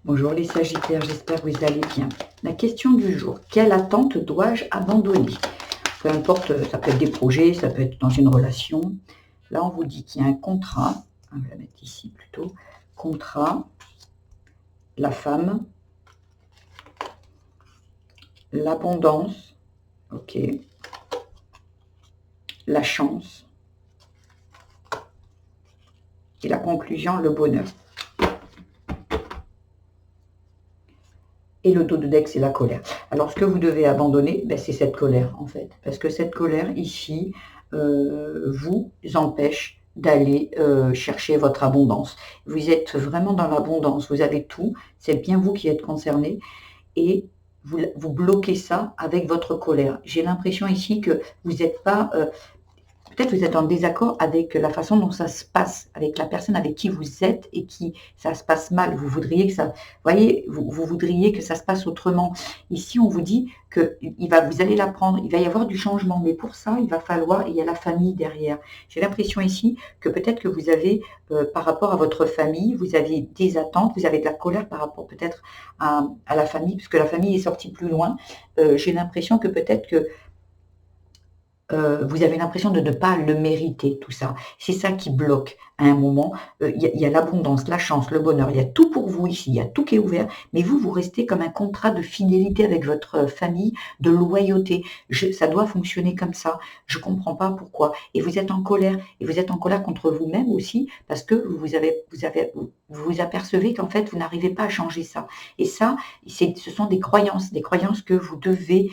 Bonjour les Sagittaires, j'espère que vous allez bien. La question du jour, quelle attente dois-je abandonner? Peu importe, ça peut être des projets, ça peut être dans une relation. Là, on vous dit qu'il y a un contrat, on va la mettre ici plutôt, contrat, la femme, l'abondance, ok, la chance, et la conclusion, le bonheur. Et le dos de deck, c'est la colère. Alors, ce que vous devez abandonner, ben, c'est cette colère, en fait. Parce que cette colère, ici, vous empêche d'aller chercher votre abondance. Vous êtes vraiment dans l'abondance, vous avez tout, c'est bien vous qui êtes concerné. Et vous bloquez ça avec votre colère. J'ai l'impression ici que vous n'êtes pas... peut-être vous êtes en désaccord avec la façon dont ça se passe, avec la personne avec qui vous êtes et qui ça se passe mal. Vous voudriez que ça, voyez, vous voudriez que ça se passe autrement. Ici, on vous dit que vous allez l'apprendre, il va y avoir du changement, mais pour ça, il va falloir, il y a la famille derrière. J'ai l'impression ici que peut-être que vous avez, par rapport à votre famille, vous avez des attentes, vous avez de la colère par rapport peut-être à la famille, puisque la famille est sortie plus loin. J'ai l'impression que peut-être que vous avez l'impression de ne pas le mériter, tout ça. C'est ça qui bloque à un moment. Il y a l'abondance, la chance, le bonheur, il y a tout pour vous ici, il y a tout qui est ouvert, mais vous restez comme un contrat de fidélité avec votre famille, de loyauté. Ça doit fonctionner comme ça. Je ne comprends pas pourquoi. Et vous êtes en colère, et vous êtes en colère contre vous-même aussi, parce que vous vous apercevez qu'en fait, vous n'arrivez pas à changer ça. Et ça, ce sont des croyances que vous devez,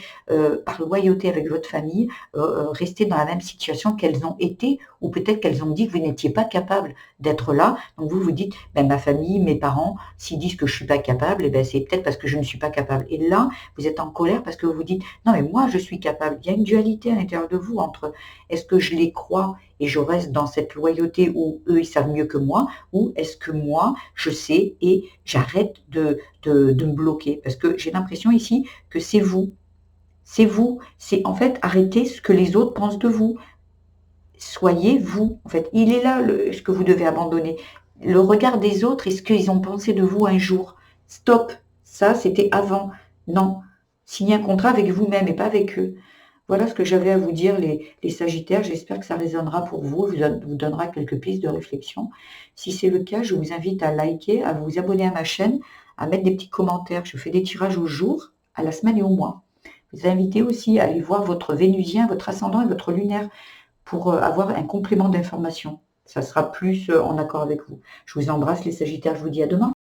par loyauté avec votre famille, rester dans la même situation qu'elles ont été, ou peut-être qu'elles ont dit que vous n'étiez pas capable d'être là. Donc vous vous dites, ben, ma famille, mes parents, s'ils disent que je ne suis pas capable, eh ben, c'est peut-être parce que je ne suis pas capable. Et là, vous êtes en colère parce que vous vous dites, non mais moi je suis capable. Il y a une dualité à l'intérieur de vous entre est-ce que je les crois et je reste dans cette loyauté où eux ils savent mieux que moi, ou est-ce que moi je sais et j'arrête de me bloquer. Parce que j'ai l'impression ici que c'est vous. C'est vous, c'est en fait arrêtez ce que les autres pensent de vous. Soyez vous, en fait. Il est là ce que vous devez abandonner. Le regard des autres et ce qu'ils ont pensé de vous un jour. Stop, ça c'était avant. Non, signez un contrat avec vous-même et pas avec eux. Voilà ce que j'avais à vous dire, les Sagittaires. J'espère que ça résonnera pour vous, vous donnera quelques pistes de réflexion. Si c'est le cas, je vous invite à liker, à vous abonner à ma chaîne, à mettre des petits commentaires. Je fais des tirages au jour, à la semaine et au mois. Je vous invite aussi à aller voir votre Vénusien, votre ascendant et votre lunaire pour avoir un complément d'information. Ça sera plus en accord avec vous. Je vous embrasse les Sagittaires, je vous dis à demain.